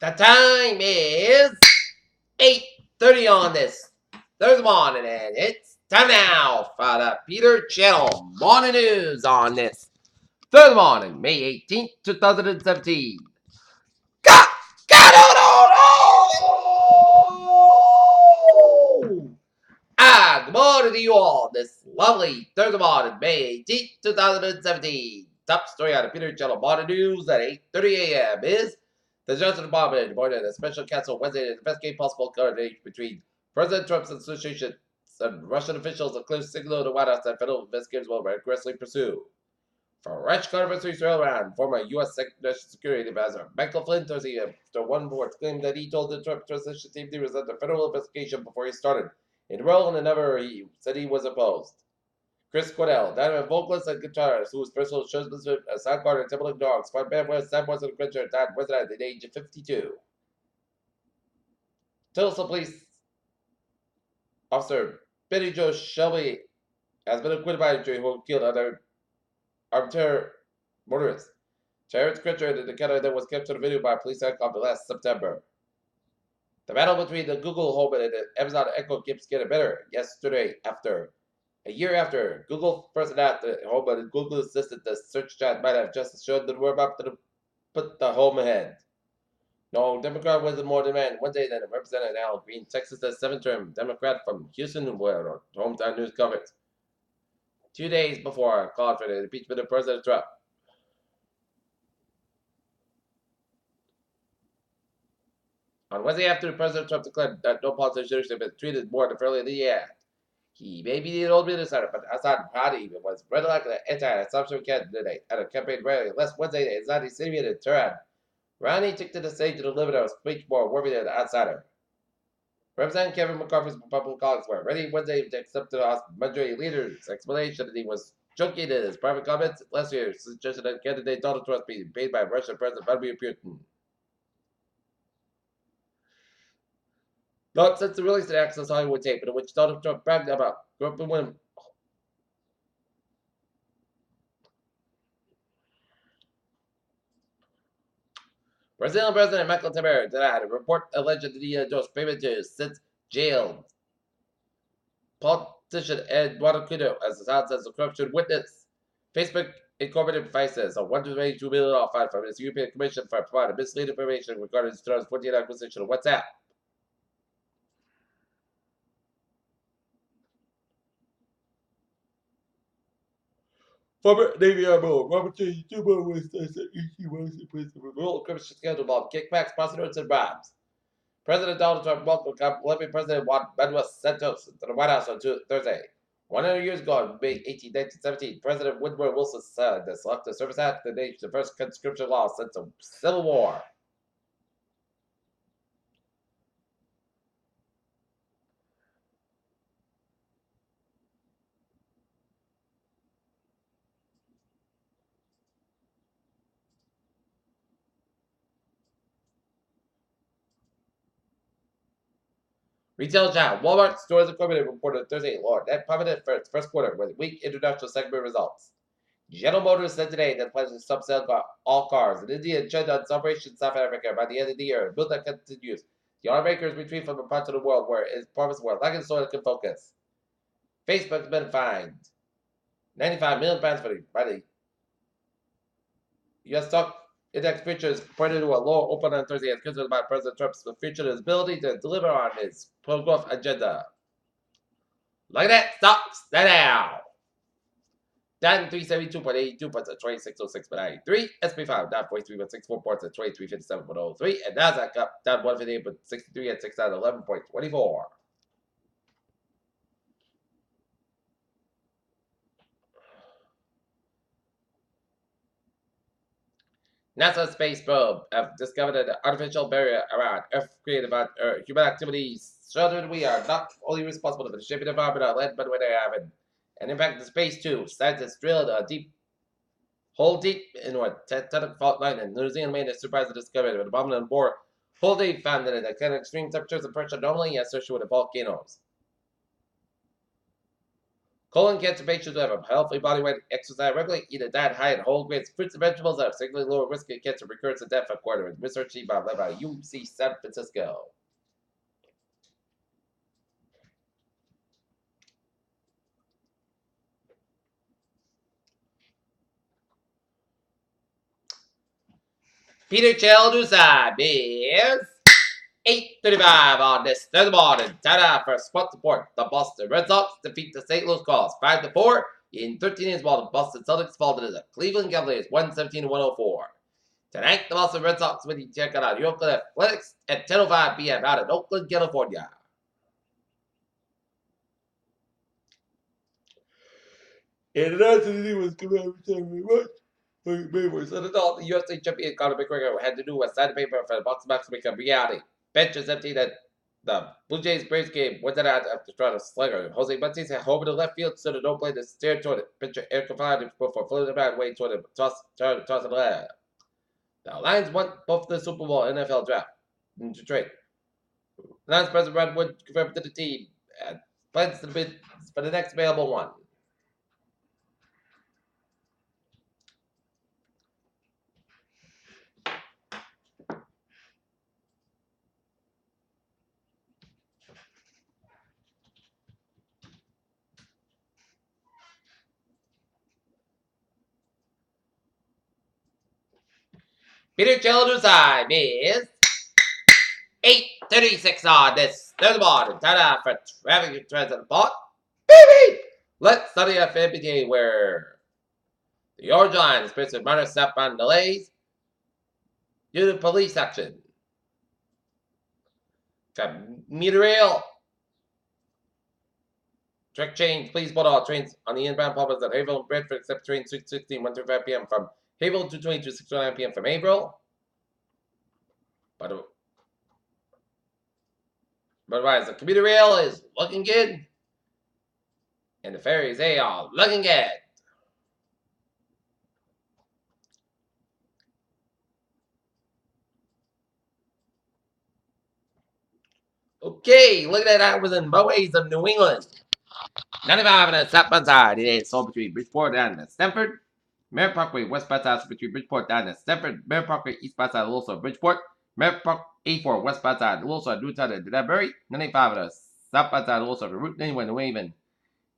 The time is 8:30 on this Thursday morning, and it's time now for the Peter Channel Morning News on this Thursday morning, May 18th, 2017. God, God, oh, no! Good morning to you all this lovely Thursday morning, May 18th, 2017. Top story out of Peter Channel Morning News at 8:30 a.m. is the Justice Department reported a special counsel Wednesday to investigate possible coordination between President Trump's association and Russian officials, a clear signal to the White House that federal investigators will aggressively pursue. Fresh controversy swirled around former U.S. National Security Advisor Michael Flynn Thursday after one report claimed that he told the Trump transition team he was under federal investigation before he started in role, and another he said he was opposed. Chris Cornell, dynamic vocalist and guitarist, who was personal showmanship as Soundgarden and Temple Dogs, spun band where Sam was an adventure died Wednesday at the age of 52. Tulsa Police Officer Billy Joe Shelby has been acquitted by a jury who killed other armed terror motorist. Terrence Crutcher in the county that was captured on video by police helicopter last September. The battle between the Google home and the Amazon Echo keeps getting better. Yesterday, a year after Google first announced the home and Google Assistant, the search chat might have just showed the roadmap to put the home ahead. No Democrat was more demand Wednesday than Representative Al Green, Texas' seventh-term Democrat from Houston, where hometown news covered. 2 days before a call for the impeachment of President Trump. On Wednesday afternoon, President Trump declared that no politician should have been treated more unfairly than he had. He may be the old minister, but Assad Hadi was red-elected anti-assumption candidate at a campaign rally last Wednesday in Saudi City in Tehran. Rouhani took to the stage to deliver a speech more worthy than the outsider. Representative Kevin McCarthy's Republican colleagues were ready Wednesday to accept the House majority leader's explanation that he was joking in his private comments last year, suggested that candidate Donald Trump be paid by Russian President Vladimir Putin. Not since the release of the Access Hollywood tape, in which Donald Trump bragged about groping women. Brazilian President Michael Temer denied a report alleged that he endorsed payment to since jailed politician Eduardo Cudo as the House as a corruption witness. Facebook Incorporated faces a $122 million fine from its European Commission for providing misleading information regarding its 2014 acquisition of WhatsApp. Former Navy Admiral Robert J. Dubois was he was the president of the world corruption scandal involving kickbacks, prostitutes, and bribes. President Donald Trump welcomed Colombian President Juan Manuel Santos to the White House on Thursday. 100 years ago, on May 18, 1917, President Woodrow Wilson signed the Selective Service Act, the nation's first conscription law since the Civil War. Retail giant Walmart Stores Incorporated reported Thursday net profit for its first quarter with weak international segment results. General Motors said today that it plans to stop selling all cars in India and China its operations in South Africa by the end of the year. Build that continues. The automakers retreat from the parts of the world where its profits were lacking so it can focus. Facebook has been fined £95 million by the U.S. stock index futures pointed to a lower open on Thursday as concerns about President Trump's future and his ability to deliver on his pro-growth agenda. Look at that, stocks, now. Down 372.82 points at 2606.93. SP5 down 43.64 points at 2357.03. And Nasdaq up down 158.63 at 611.24. NASA space probe have discovered an artificial barrier around Earth created by human activities. Children, we are not only responsible for the shaping environment on land, but when they have an impact in space too. Scientists drilled a hole deep into a tectonic fault line in New Zealand made a surprising discovery of an abominable bore. Hole deep found that it can extreme temperatures and pressure normally associated with volcanoes. Colon cancer patients who have a healthy body weight, exercise regularly, eat a diet high in whole grains, fruits, and vegetables that have significantly lower risk of cancer recurrence and death according to research team led by UC San Francisco. Peter Chaldusa is 8:35 on this Thursday morning. Time for spot support. The Boston Red Sox defeat the St. Louis Cardinals 5-4 in 13 innings, while the Boston Celtics fall to the Cleveland Cavaliers 117-104. Tonight, the Boston Red Sox will be checking out New York Athletics at 10:05 p.m. out in Oakland, California. And Anthony was coming out very much. So the USA champion Conor McGregor had to do a side paper for the box match to become reality. Bench is empty that the Blue Jays Braves game wasn't out after trying to slinger. Jose Martinez had home in the left field, so the no play to steer toward it. Pitcher Eric Confinement before floating the bat way toward the toss the left. The Lions won both the Super Bowl and NFL draft in Detroit. Lions President Brad Wood confirmed to the team and plans to bid for the next available one. Peter Children's time is 8:36 on this Thursday morning. Time for traffic transit report. Baby! Let's study a FNBJ where the Orange Line is experiencing minor southbound delays due to police action. Meter rail. Track change. Please board all trains on the inbound public at Haverhill and Bradford except train 616 1:35 p.m. from Haverhill 220 to 6:09 p.m. from Haverhill. But otherwise, the commuter rail is looking good. And the ferries, they are looking good. Okay, look at that. I was in Moways of New England. 95 and a southbound side. It is sold between Bridgeport and Stamford. Merritt Parkway westbound side between Bridgeport and Stamford. Merritt Parkway eastbound side also Bridgeport. Merritt Park A4 westbound side also Newtown and Danbury. 95 and a southbound side also Route 91 New Haven.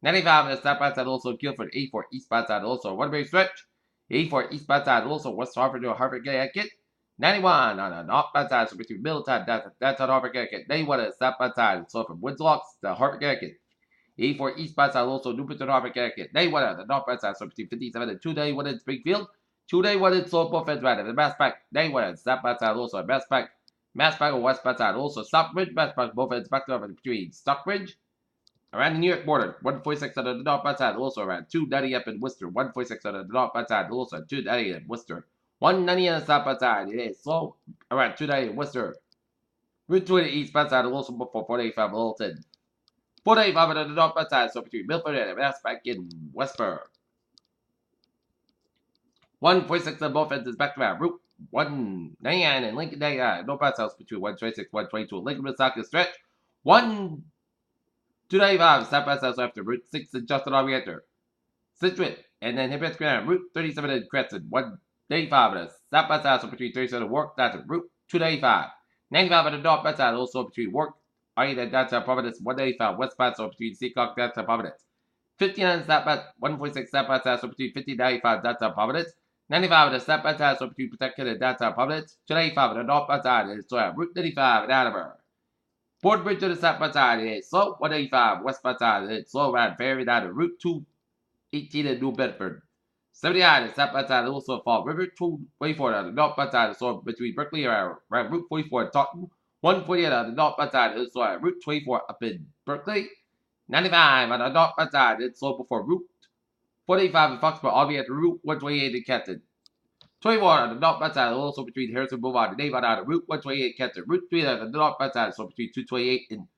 95 and a southbound side also Guilford. A4 eastbound side also Waterbury Stretch. A4 eastbound side also West Harvard to Harvard Connecticut. 91 on the northbound side, so between Middletown, downtown Harvard, Connecticut. 91 on the southbound side, so from Woodslocks to Harvard, Connecticut. 84 eastbound side, also Newport, Harvard, Connecticut. 91 on the northbound side, so between 57 and 291 in Springfield. 291 in Slope Fence Right, the Mass Pack. 91 on the southbound side, also Mass Pack. Mass Pack on westbound side, also Stockbridge. Mass Pack both ends back to between Stockbridge. Around the New York border, 146 on the northbound side, also around 290 up in Worcester. 146 on the northbound side, also 290 in Worcester. 190 on the southbound side. It is slow. Around 290 in Worcester. Route 20 eastbound side, also before 485 Littleton. 485 on the northbound side, so between Milford and Mass back in Westburg. 146 on both ends is back to back. Route 199 and Lincoln 99. Northbound side between 126 122 Lincoln Woonsocket stretch. 295 southbound side after Route 6 in Justin Orienter. Situate, and then Hibbets Grand, Route 37 in Crescent, 195 on the southbound side, so between 37 and Work, that's Route 295. 95 on the northbound side, also between Work, and downtown Providence, 195 westbound, so between Seacock, downtown Providence. 15 on the southbound, 146 southbound side, so between 5095 downtown Providence. 95 on the southbound side, so between Pawtucket and downtown Providence. 295 on the northbound side, and so Route 95 in Attleboro. Fort Bridge to the southbound side, is slow, 185 westbound side, it's slow around Ferry down to Route 218 in New Bedford. 79 is southbound side, also Fall River. 224 on the northbound side, so between Berkeley and around Route 44 in Taunton. 148 on the northbound side, it's so Route 24 up in Berkeley. 95 on the northbound side, it's so before Route 45 in Foxborough, all the way at Route 128 in Canton. 24 on the northbound side, also between Harrison Boulevard and Avon on Route 128 in Canton. Route 3 on the northbound side, so between 228 in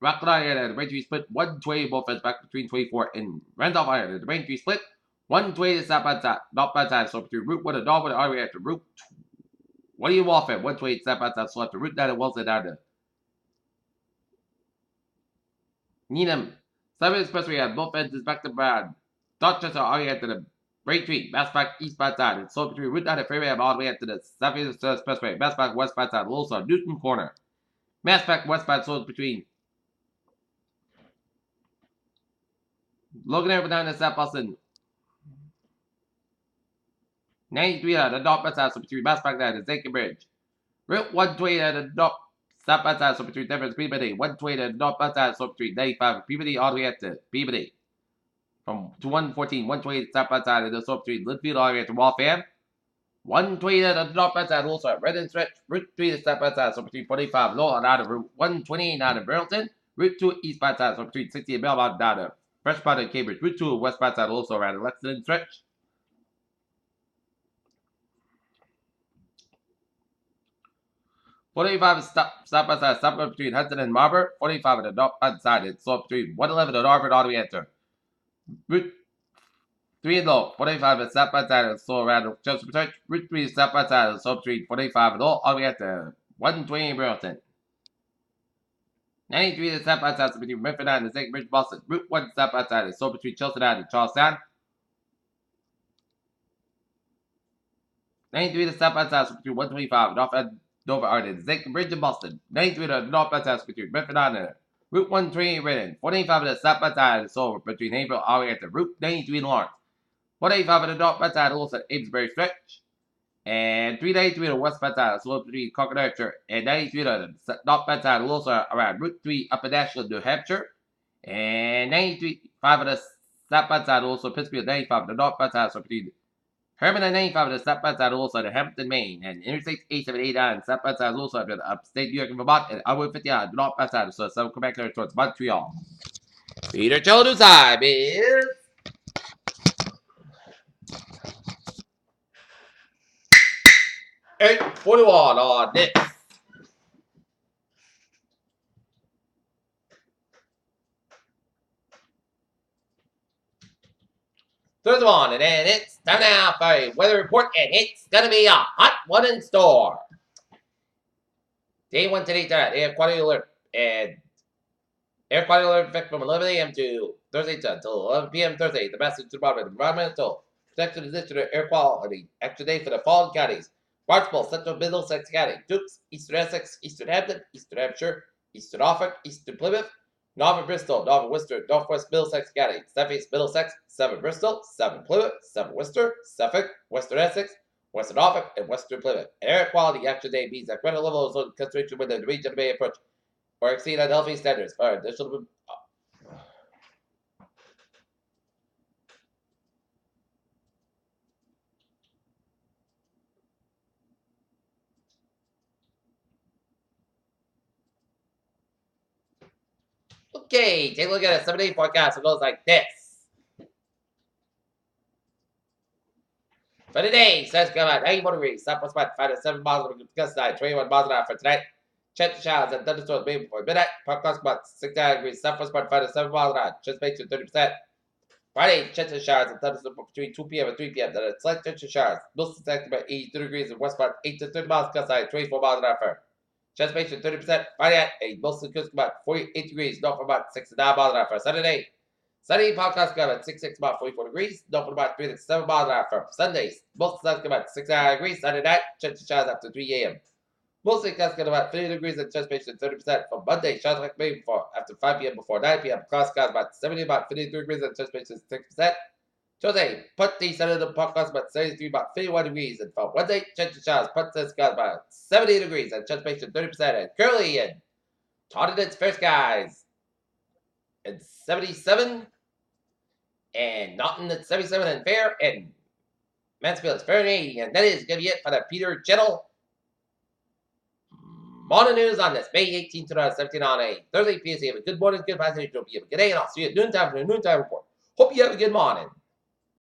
Rockland Iron and the Braintree Split. 120 both ends back between 24 and Randolph Iron and the Braintree Split. 120 is southbound side, northbound side, so between Route 1 and Norwood all the way after Route 20 in Waltham. 120 southbound side, so after Route 9 and Wilson down to Needham, Seven Expressway at both ends is back to Brad. Dorchester all the way to the Braintree, Mass Back East Bad Side, and so between Route 9 and Freeway all the way to the Southeast Expressway, Mass Back West Bad Side, Lowstar, Newton Corner. Mass Back West Bad Side between Logan Avenue down to South Boston. 93 at the North Bad Side, so between Mass Back down and Zinkin Bridge. Route 120 at the North South Bad Side, so between Denver and Peabody. 120 at the North Bad Side, so between 95 and Peabody all the way to Peabody. From 114, 120 South Bad Side, and the so between Linfield all the way to Waltham. 120 at the North Bad Side, also at Redden Stretch. Route 3 to South Bad Side, so between 45 North and out of Route 128 out of Burlington. Route 2 East Bad Side, so between 60 and Belmont down to Freshpond and Cambridge. Route 2 West Bad Side, also around the Lexington Stretch. 45 is stop by side, stop between Hudson and Marlborough. 45 at the North Bad Side, it's so between 111 and Harvard all the way enter. Route 3 and low, 45 at stop by side, so around Joseph Church. Route 3 is stop by side, so between 45 and all the way enter. 120 in Burlington. 93 is stop by side, so between Memphis and St. Bridge, Boston. Route 1 stop by side, so between Chelsea and Charlestown. 93 is stop by side, so between 125 and off at Dover Arden, Zinc Bridge in Boston. 93 to the North Bad Side between Medford and Route 120 Reading. 485 to the South Bad Side so between Haverhill all the way to Route 93 Lawrence. 485 to the North Bad Side also at Amesbury Stretch. And 393 to the West Bad Side so between Concord Church. And 93 to the North Bad Side also around Route 3 up in Nashville, New Hampshire. And 93 5 to the South Bad Side also Pittsfield. 95 to the North Bad Side so between Herman and 95 at the South Bad Side also at Hampton, Maine, and Interstate 8789 South Bad Side also at upstate New York and Vermont, and Highway 59 North Bad Side, so some Quebec there towards Montreal. Peter Children's time is 8:41 on this. Third one, and then it's time now for a weather report, and it's gonna be a hot one in store. Day 1 today, air quality alert, and air quality alert effect from 11 a.m. to Thursday until 11 p.m. Thursday. The message to the Department of Environmental Protection is issued air quality extra day for the following counties: Barnstable, Central Middlesex County, Dukes, Eastern Essex, Eastern Hampton, Eastern Hampshire, Eastern Norfolk, Eastern Plymouth, Northern Bristol, Northern Worcester, Northwest Middlesex County, Southeast Middlesex, 7 Bristol, 7 Plymouth, 7 Worcester, Suffolk, Western Essex, Western Norfolk, and Western Plymouth. Air quality extra day means that credit level is on concentration when the region may approach or exceed unhealthy standards. For additional Okay, take a look at a 7-day forecast. It goes like this. For today, says come out 91 degrees, southwest about 5 to 7 miles per gust tonight, 21 miles an hour for tonight. Chance of showers and thunderstorms maybe before midnight. Forecast about 69 degrees, southwest about 5 to 7 miles an hour. Chance of 30%. Friday, chance of showers and thunderstorms between 2 p.m. and 3 p.m. Then a slight chance of showers. Most expected about 82 degrees and west about 8 to 30 miles gust tonight, 24 miles an hour for. Chance of 30%. Friday at a mostly coast about 48 degrees, north about 6 to 9 miles an hour for Saturday. Sunday, podcast got about 6 about 44 degrees, north about 3 to 7 miles an hour for Sundays. Most of the about 6 degrees. Sunday night, chance of showers after 3 a.m. Mostly clouds got about 50 degrees and chance of 30% for Monday. Showers like maybe before after 5 p.m. before 9 p.m. Clouds got about 70 about 53 degrees and chance of 6%. Tuesday, Putney Sunday the podcast about 73 about 51 degrees and for Wednesday, chance of showers Putney got about 70 degrees and chance of 30% and Curly and Taunton its first guys and 77 and Naughton at 77 and Fair and Mansfield is fair and 80, and that is gonna be it for the Peter Gentle Morning News on this May 18, 2017 on a Thursday. PSA. Have a good morning, good afternoon, good day, and I'll see you at noontime for the noontime report. Hope you have a good morning.